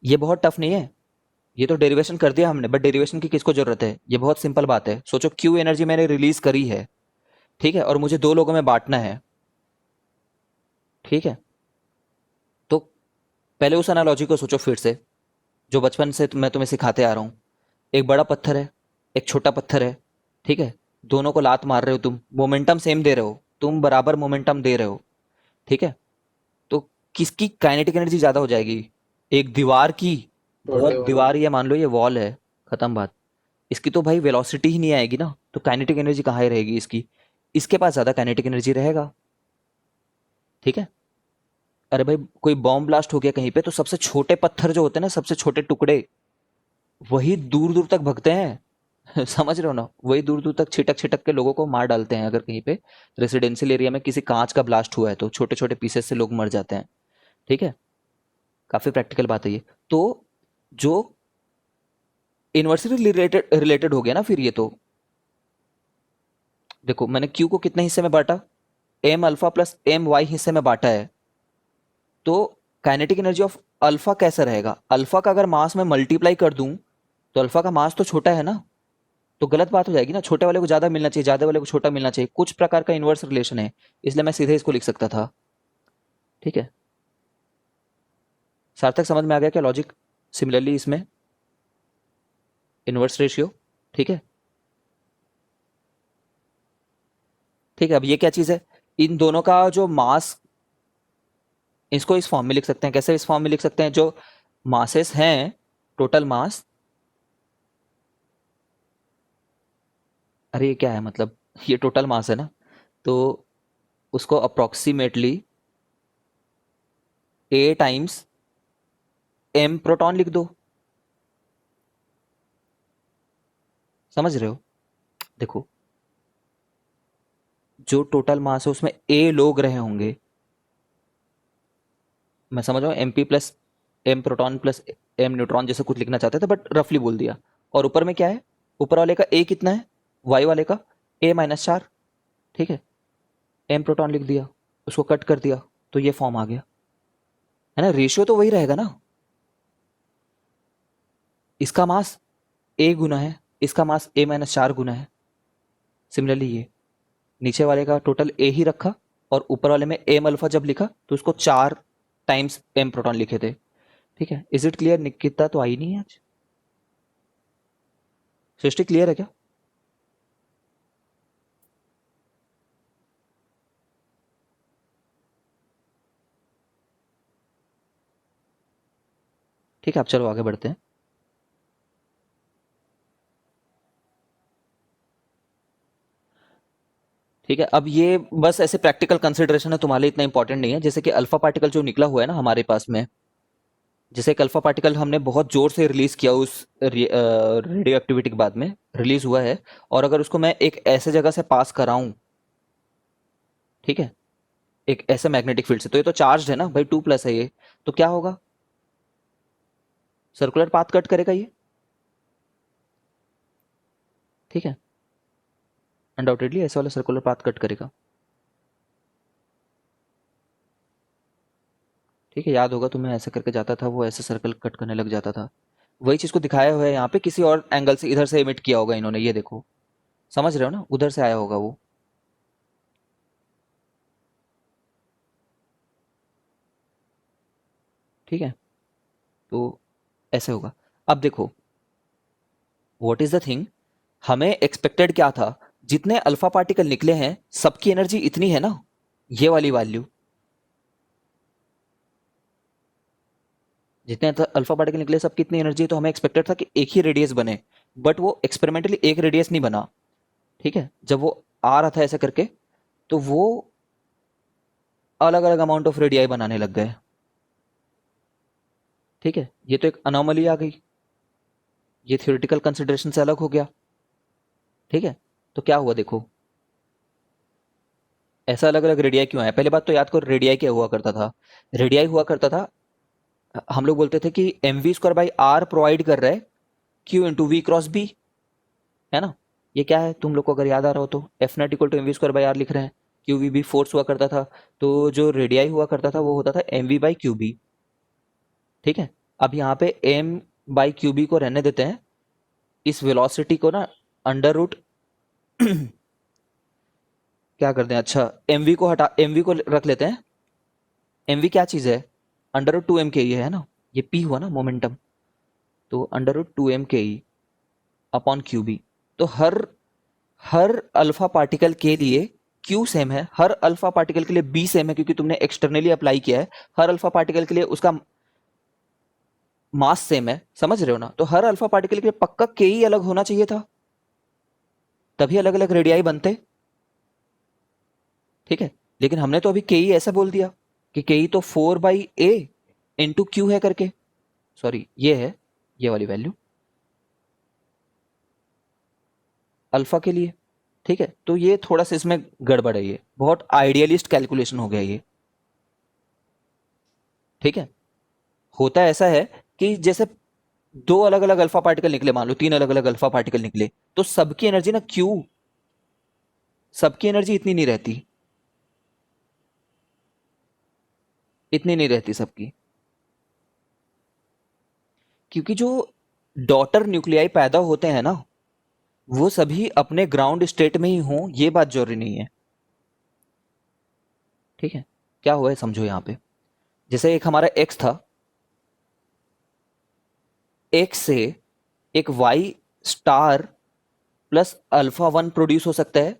A: ये बहुत टफ नहीं है, ये तो डेरिवेशन कर दिया हमने, बट डेरिवेशन की किसको जरूरत है, ये बहुत सिंपल बात है। सोचो क्यू एनर्जी मैंने रिलीज करी है, ठीक है, और मुझे दो लोगों में बांटना है। ठीक है, तो पहले उस एनालॉजी को सोचो फिर से, जो बचपन से मैं तुम्हें सिखाते आ रहा हूं। एक बड़ा पत्थर है, एक छोटा पत्थर है, ठीक है, दोनों को लात मार रहे हो तुम, मोमेंटम सेम दे रहे हो, तुम बराबर मोमेंटम दे रहे हो। ठीक है, तो किसकी काइनेटिक एनर्जी ज्यादा हो जाएगी, एक दीवार की। बहुत
B: छोटे वाले
A: दीवार, ये मान लो ये वॉल है, खत्म बात। इसकी तो भाई वेलोसिटी ही नहीं आएगी ना, तो काइनेटिक एनर्जी कहाँ ही रहेगी इसकी, इसके पास ज्यादा काइनेटिक एनर्जी रहेगा। ठीक है, अरे भाई कोई बॉम्ब ब्लास्ट हो गया कहीं पे, तो सबसे छोटे पत्थर जो होते हैं ना, सबसे छोटे टुकड़े, वही दूर दूर तक भगते हैं। समझ रहे हो ना, वही दूर दूर तक छिटक छिटक के लोगों को मार डालते हैं। अगर कहीं पे रेसिडेंशियल एरिया में किसी कांच का ब्लास्ट हुआ है तो छोटे छोटे पीसेस से लोग मर जाते हैं। ठीक है, काफी प्रैक्टिकल बात है ये। तो जो इन्वर्सली रिलेटेड रिलेटेड हो गया ना फिर ये, तो देखो मैंने क्यू को कितने हिस्से में बांटा, M alpha plus M Y हिस्से में बांटा है। तो काइनेटिक एनर्जी ऑफ अल्फा कैसा रहेगा, अल्फा का अगर मास में मल्टीप्लाई कर दूं, तो अल्फा का मास तो छोटा है ना, तो गलत बात हो जाएगी ना, छोटे वाले को ज्यादा मिलना चाहिए, ज्यादा वाले को छोटा मिलना चाहिए, कुछ प्रकार का इन्वर्स रिलेशन है, इसलिए मैं सीधे इसको लिख सकता था। ठीक है, सार्थक समझ में आ गया क्या लॉजिक, सिमिलरली इसमें इन्वर्स रेशियो। ठीक है, ठीक है, अब ये क्या चीज है, इन दोनों का जो मास, इसको इस फॉर्म में लिख सकते हैं, कैसे इस फॉर्म में लिख सकते हैं, जो मासेस हैं, टोटल मास, अरे ये क्या है मतलब, ये टोटल मास है ना, तो उसको अप्रोक्सीमेटली ए टाइम्स एम प्रोटॉन लिख दो। समझ रहे हो, देखो जो टोटल मास है उसमें ए लोग रहे होंगे, मैं समझ रहा हूँ M P plus M proton plus M neutron जैसे कुछ लिखना चाहते थे, बट रफली बोल दिया। और ऊपर में क्या है, ऊपर वाले का ए कितना है, वाई वाले का ए माइनस 4। ठीक है, एम प्रोटॉन लिख दिया, उसको कट कर दिया, तो ये फॉर्म आ गया, है ना, रेशियो तो वही रहेगा ना, इसका मास ए गुना है, इसका मास ए माइनस 4 गुना है। सिमिलरली ये नीचे वाले का टोटल ए ही रखा, और ऊपर वाले में एम अल्फा जब लिखा तो उसको 4 टाइम्स एम प्रोटॉन लिखे थे। ठीक है, इज इट क्लियर, निकिता तो आई नहीं है आज, सृष्टि क्लियर है क्या? ठीक है, अब चलो आगे बढ़ते हैं। ठीक है, अब ये बस ऐसे प्रैक्टिकल कंसिडरेशन है, तुम्हारे लिए इतना इंपॉर्टेंट नहीं है। जैसे कि अल्फा पार्टिकल जो निकला हुआ है ना हमारे पास में, जैसे एक अल्फा पार्टिकल हमने बहुत जोर से रिलीज किया उस रेडियो एक्टिविटी के बाद में रिलीज हुआ है, और अगर उसको मैं एक ऐसे जगह से पास कराऊं, ठीक है, एक ऐसे मैग्नेटिक फील्ड से, तो ये तो चार्ज है ना भाई, 2+ है ये, तो क्या होगा, सर्कुलर पाथ कट करेगा ये। ठीक है, अनडाउटेडली ऐसे वाला सर्कुलर पाथ कट करेगा। ठीक है, याद होगा तुम्हें, ऐसे करके जाता था वो, ऐसे सर्कल कट करने लग जाता था। वही चीज को दिखाया हुआ है यहाँ पे, किसी और एंगल से इधर से इमिट किया होगा इन्होंने, ये देखो, समझ रहे हो ना, उधर से आया होगा वो। ठीक है, तो ऐसे होगा। अब देखो, व्हाट इज द थिंग, हमें एक्सपेक्टेड क्या था, जितने अल्फा पार्टिकल निकले हैं सबकी एनर्जी इतनी है ना, ये वाली वैल्यू, जितने अल्फा पार्टिकल निकले सबकी इतनी एनर्जी है, तो हमें एक्सपेक्टेड था कि एक ही रेडियस बने, बट वो एक्सपेरिमेंटली एक रेडियस नहीं बना। ठीक है, जब वो आ रहा था ऐसे करके, तो वो अलग अलग अमाउंट ऑफ रेडियाई बनाने लग गए। ठीक है, ये तो एक अनोमली आ गई, ये थियोरेटिकल कंसिडरेशन से अलग हो गया। ठीक है, तो क्या हुआ देखो, ऐसा अलग अलग रेडियाई क्यों आया, पहले बात तो याद करो रेडियाई क्या हुआ करता था। रेडियाई हुआ करता था, हम लोग बोलते थे कि M V square by R provide कर रहा है Q into V cross B, है ना। ये क्या है, तुम लोग को अगर याद आ रहा हो तो F net equal to M V square by R लिख रहे हैं, क्यू वी बी फोर्स हुआ करता था, तो जो रेडियाई हुआ करता था वो होता था M V by Q B. ठीक है, अब यहाँ पे एम बाई क्यू बी को रहने देते हैं, इस वेलोसिटी को ना अंडर रूट क्या करते हैं, अच्छा एम वी को हटा, एम वी को रख लेते हैं। एम वी क्या चीज़ है, अंडर रूट टू एम के ई है ना, ये पी हुआ ना मोमेंटम, तो अंडर रूट टू एम के ई अपॉन क्यू बी। तो हर हर अल्फा पार्टिकल के लिए क्यू सेम है, हर अल्फा पार्टिकल के लिए बी सेम है, क्योंकि तुमने एक्सटर्नली अप्लाई किया है। हर अल्फा पार्टिकल के लिए उसका मास सेम है, समझ रहे हो ना, तो हर अल्फा पार्टिकल के लिए पक्का के ही अलग होना चाहिए था, तभी अलग अलग रेडियाई बनते। ठीक है, लेकिन हमने तो अभी के ही ऐसा बोल दिया कि के ही तो 4/a इंटू क्यू है करके, सॉरी ये है, ये वाली वैल्यू अल्फा के लिए। ठीक है, तो ये थोड़ा सा इसमें गड़बड़ है, ये बहुत आइडियलिस्ट कैलकुलेशन हो गया ये। ठीक है, होता ऐसा है कि जैसे दो अलग अलग अल्फा पार्टिकल निकले, मान लो तीन अलग अलग अल्फा पार्टिकल निकले, तो सबकी एनर्जी ना क्यू, सबकी एनर्जी इतनी नहीं रहती, इतनी नहीं रहती सबकी, क्योंकि जो डॉटर न्यूक्लियाई पैदा होते हैं ना, वो सभी अपने ग्राउंड स्टेट में ही हों, ये बात जरूरी नहीं है। ठीक है, क्या हुआ है समझो यहाँ पे, जैसे एक हमारा एक्स था, एक्स से एक Y star plus alpha one produce हो सकता है,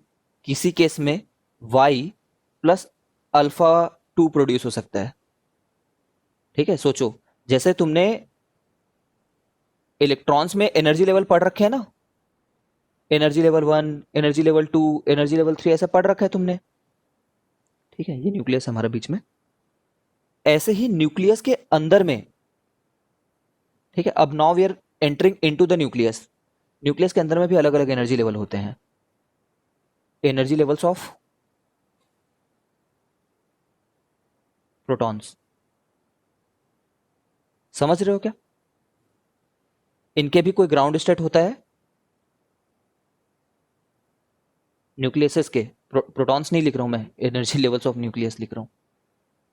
A: किसी केस में Y plus alpha two produce हो सकता है। ठीक है, सोचो, जैसे तुमने इलेक्ट्रॉन्स में एनर्जी लेवल पढ़ रखे हैं ना, energy level one, energy level two, energy level three, ऐसा पढ़ रखा है तुमने। ठीक है, ये न्यूक्लियस हमारा बीच में, ऐसे ही न्यूक्लियस के अंदर में, ठीक है, अब now we are entering into the nucleus, nucleus के अंदर में भी अलग अलग एनर्जी लेवल होते हैं, एनर्जी लेवल्स ऑफ प्रोटॉन्स, समझ रहे हो क्या, इनके भी कोई ग्राउंड स्टेट होता है, न्यूक्लियस के, प्रोटॉन्स नहीं लिख रहा हूं मैं, एनर्जी लेवल्स ऑफ न्यूक्लियस लिख रहा हूं,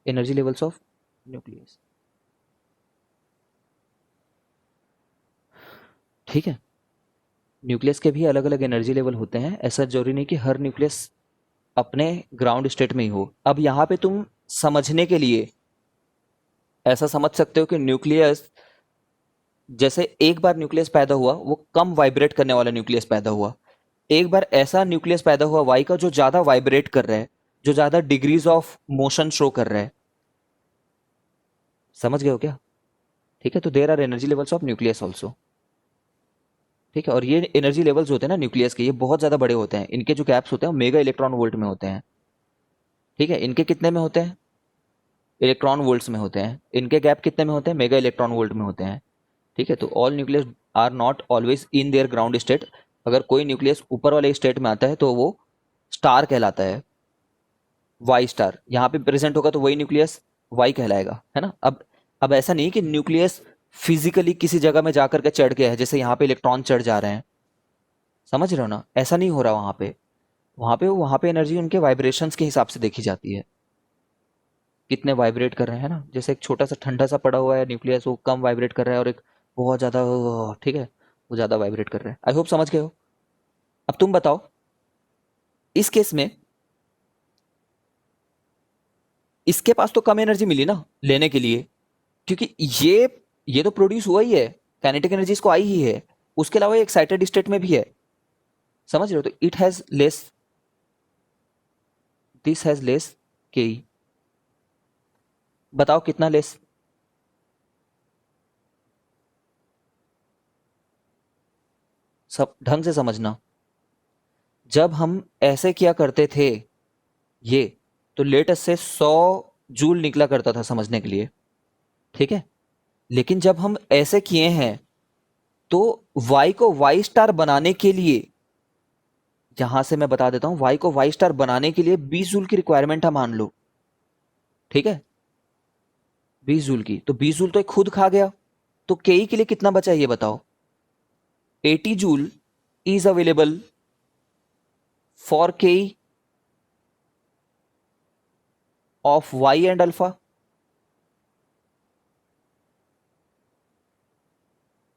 A: एनर्जी लेवल्स ऑफ न्यूक्लियस। ठीक है, न्यूक्लियस के भी अलग अलग एनर्जी लेवल होते हैं, ऐसा जरूरी नहीं कि हर न्यूक्लियस अपने ग्राउंड स्टेट में ही हो। अब यहां पे तुम समझने के लिए ऐसा समझ सकते हो कि न्यूक्लियस, जैसे एक बार न्यूक्लियस पैदा हुआ, वो कम वाइब्रेट करने वाला न्यूक्लियस पैदा हुआ, एक बार ऐसा न्यूक्लियस पैदा हुआ वाई का जो ज्यादा वाइब्रेट कर रहा है, जो ज्यादा डिग्रीज ऑफ मोशन शो कर रहा है, समझ गए हो क्या। ठीक है, तो there are energy levels of nucleus also. ठीक है, और ये एनर्जी लेवल्स होते हैं ना न्यूक्लियस के, ये बहुत ज्यादा बड़े होते हैं, इनके जो गैप्स होते हैं वो मेगा इलेक्ट्रॉन वोल्ट में होते हैं। ठीक है, इनके कितने में होते हैं, इलेक्ट्रॉन वोल्ट्स में होते हैं, इनके गैप कितने में होते हैं, मेगा इलेक्ट्रॉन वोल्ट में होते हैं। ठीक है, तो all nucleus are not always in their ground state, अगर कोई न्यूक्लियस ऊपर वाले स्टेट में आता है तो वो स्टार कहलाता है, वाई स्टार यहाँ पे प्रेजेंट होगा तो वही न्यूक्लियस वाई कहलाएगा, है ना। अब ऐसा नहीं कि न्यूक्लियस फिजिकली किसी जगह में जाकर के चढ़ गया है, जैसे यहाँ पे इलेक्ट्रॉन चढ़ जा रहे हैं, समझ रहे हो ना, ऐसा नहीं हो रहा वहां पे, वहां पे एनर्जी उनके वाइब्रेशंस के हिसाब से देखी जाती है, कितने वाइब्रेट कर रहे हैं ना, जैसे एक छोटा सा ठंडा सा पड़ा हुआ है न्यूक्लियस, वो कम वाइब्रेट कर रहा है, और एक बहुत ज्यादा, ठीक है, वो ज्यादा वाइब्रेट कर रहा है। आई होप समझ गए हो। अब तुम बताओ, इस केस में इसके पास तो कम एनर्जी मिली ना लेने के लिए, क्योंकि ये तो प्रोड्यूस हुआ ही है, काइनेटिक एनर्जी इसको आई ही है, उसके अलावा एक्साइटेड स्टेट में भी है, समझ रहे हो? तो it has less, this has less के। बताओ कितना लेस? सब ढंग से समझना। जब हम ऐसे किया करते थे ये, तो लेटेस्ट से 100 जूल निकला करता था समझने के लिए, ठीक है? लेकिन जब हम ऐसे किए हैं तो y को y स्टार बनाने के लिए, यहां से मैं बता देता हूं, y को y स्टार बनाने के लिए 20 जूल की रिक्वायरमेंट है मान लो, ठीक है? 20 जूल की, तो 20 जूल तो एक खुद खा गया, तो के के लिए कितना बचा ये बताओ? 80 जूल इज अवेलेबल फॉर के ऑफ y एंड अल्फा,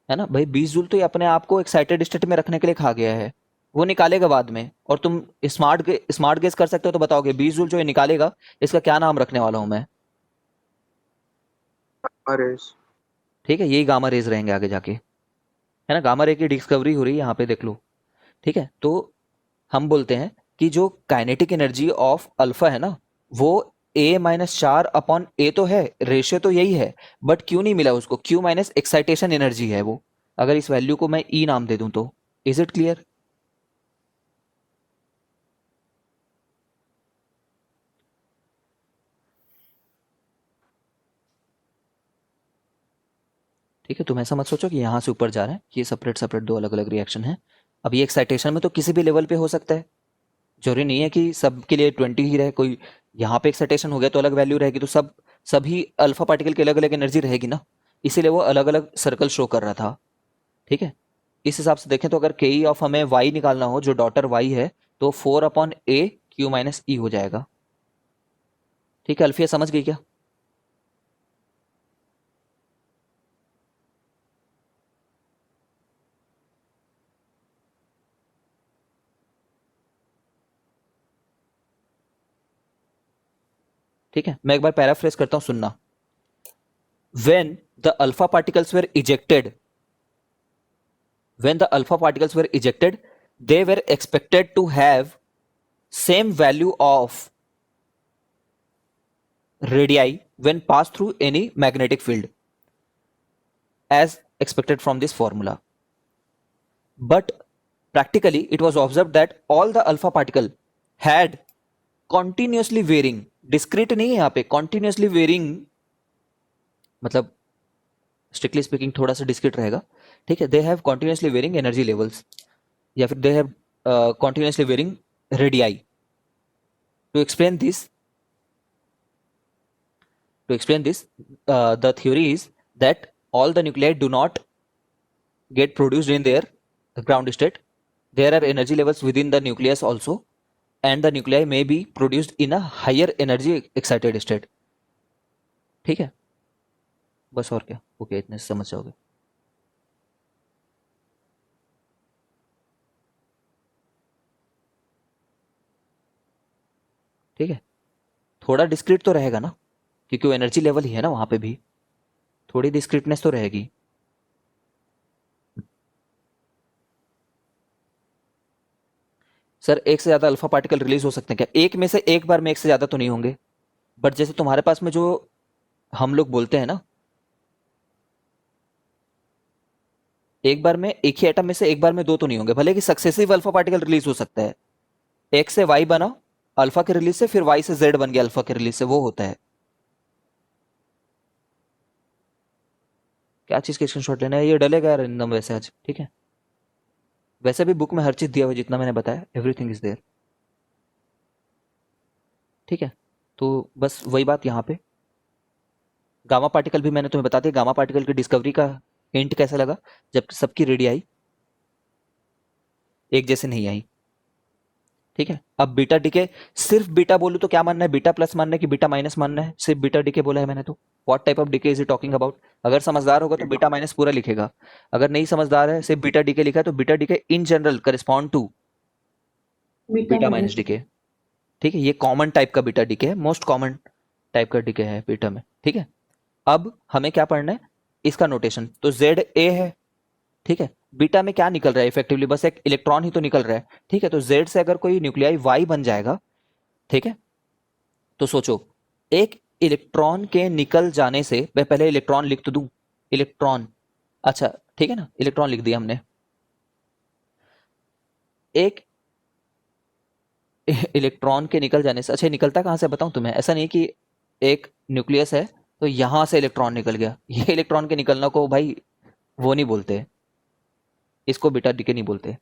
A: है ना भाई? 20 जूल तो ये अपने आप को एक्साइटेड स्टेट में रखने के लिए खा गया है, वो निकालेगा बाद में। और तुम स्मार्ट गेस कर सकते हो, तो बताओगे 20 जूल जो ये निकालेगा इसका क्या नाम रखने वाला हूं मैं?
B: अरेज।
A: ठीक है, यही गामा रेज रहेंगे आगे जाके, है ना? गामा रे की डिस्कवरी हो रही है यहाँ पे, देख लो, ठीक है? तो हम बोलते हैं कि जो काइनेटिक एनर्जी ऑफ अल्फा है ना, वो A-4 अपॉन A तो है, रेशियो तो यही है, बट क्यों नहीं मिला उसको? क्यू माइनस एक्साइटेशन एनर्जी है वो। अगर इस वैल्यू को मैं ई नाम दे दूं तो, इज इट क्लियर? ठीक है, तुम ऐसा मत सोचो कि यहाँ से ऊपर जा रहे हैं, ये सेपरेट सेपरेट दो अलग अलग रिएक्शन है। अब ये एक्साइटेशन में तो किसी भी लेवल पे हो सकता है, जरूरी नहीं है कि सबके लिए 20 ही रहे। कोई यहाँ पे एक्साइटेशन हो गया तो अलग वैल्यू रहेगी, तो सभी अल्फा पार्टिकल की अलग अलग एनर्जी रहेगी ना, इसीलिए वो अलग अलग सर्कल शो कर रहा था, ठीक है? इस हिसाब से देखें तो अगर के ई ऑफ हमें वाई निकालना हो, जो डॉटर वाई है, तो 4 अपॉन A क्यू माइनस ई हो जाएगा। ठीक है, अल्फिया समझ गई क्या? ठीक है, मैं एक बार पैराफ्रेज करता हूं, सुनना। when the alpha particles were ejected when the alpha particles were ejected, they were expected to have same value of radii when passed through any magnetic field as expected from this formula. But practically it was observed that all the alpha particle had continuously varying, discrete नहीं है यहाँ पे, continuously varying, मतलब strictly speaking थोड़ा सा discrete रहेगा, ठीक है? They have continuously varying energy levels, या फिर they have continuously varying radii. To explain this the theory is that all the nuclei do not get produced in their ground state. There are energy levels within the nucleus also, and the nuclei may be produced in a higher energy excited state. ठीक है, बस और क्या, okay, इतने से समझ जाओगे। ठीक है, थोड़ा डिस्क्रीट तो रहेगा ना, क्योंकि वो एनर्जी लेवल ही है ना, वहां पे भी थोड़ी डिस्क्रीटनेस तो रहेगी। सर एक से ज्यादा अल्फा पार्टिकल रिलीज हो सकते हैं क्या? एक में से एक बार में एक से ज्यादा तो नहीं होंगे, बट जैसे तुम्हारे पास में जो हम लोग बोलते हैं ना, एक बार में एक ही एटम में से एक बार में दो तो नहीं होंगे, भले कि सक्सेसिव अल्फा पार्टिकल रिलीज हो सकता है। एक से वाई बना अल्फा के रिलीज से, फिर वाई से जेड बन गया अल्फा के रिलीज से, वो होता है। क्या चीज का स्क्रीनशॉट लेना है? ये डलेगा रैंडम वैसे आज, ठीक है? वैसे भी बुक में हर चीज दिया हुआ है, जितना मैंने बताया, एवरीथिंग इज देयर, ठीक है? तो बस वही बात यहाँ पे। गामा पार्टिकल भी मैंने तुम्हें बता दिया, गामा पार्टिकल की डिस्कवरी का हिंट कैसा लगा, जब सबकी रेडी आई, एक जैसे नहीं आई, ठीक है? अब बीटा डीके, सिर्फ बीटा बोलूं तो क्या मानना है? बीटा प्लस मानना है कि बीटा माइनस मानना है? सिर्फ बीटा डीके बोला है मैंने तो, what type of decay is it talking about? अगर समझदार होगा तो बीटा माइनस पूरा लिखेगा, अगर नहीं समझदार है, सिर्फ बीटा डीके लिखा है, तो beta decay in general correspond to
C: beta
A: beta minus
C: minus
A: decay, ठीक है? ये कॉमन टाइप का बीटा डीके है, मोस्ट कॉमन टाइप का डीके है बीटा में, ठीक है? अब हमें क्या पढ़ना है, इसका नोटेशन। तो जेड ए है, ठीक है। बीटा में क्या निकल रहा है इफेक्टिवली, बस एक इलेक्ट्रॉन ही तो निकल रहा है, ठीक है। तो जेड से अगर कोई न्यूक्लियाई वाई बन जाएगा, ठीक है, तो सोचो एक इलेक्ट्रॉन के निकल जाने से, मैं पहले इलेक्ट्रॉन लिख तो दूं, इलेक्ट्रॉन, अच्छा ठीक है ना, इलेक्ट्रॉन लिख दिया हमने। एक इलेक्ट्रॉन के निकल जाने से, अच्छा ये निकलता कहां से बताऊं तुम्हें, ऐसा नहीं कि एक न्यूक्लियस है तो यहां से इलेक्ट्रॉन निकल गया, ये इलेक्ट्रॉन के निकलना को भाई वो नहीं बोलते, इसको बीटा डीके नहीं बोलते।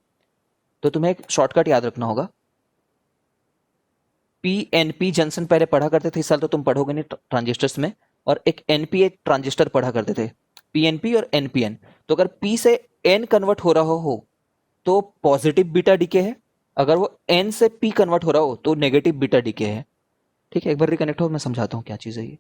A: तो तुम्हें एक शॉर्टकट याद रखना होगा, पीएनपी जंक्शन पहले पढ़ा करते थे, इस साल तो तुम पढ़ोगे नहीं ट्रांजिस्टर्स में, और एक एनपी एक ट्रांजिस्टर पढ़ा करते थे, पीएनपी और एनपीएन। तो अगर पी से एन कन्वर्ट हो रहा हो तो पॉजिटिव बीटा डीके है, अगर वो एन से पी कन्वर्ट हो रहा हो तो नेगेटिव बीटा डीके है, ठीक है। एक बार रिकनेक्ट हो, मैं समझाता हूँ क्या चीज़ है ये।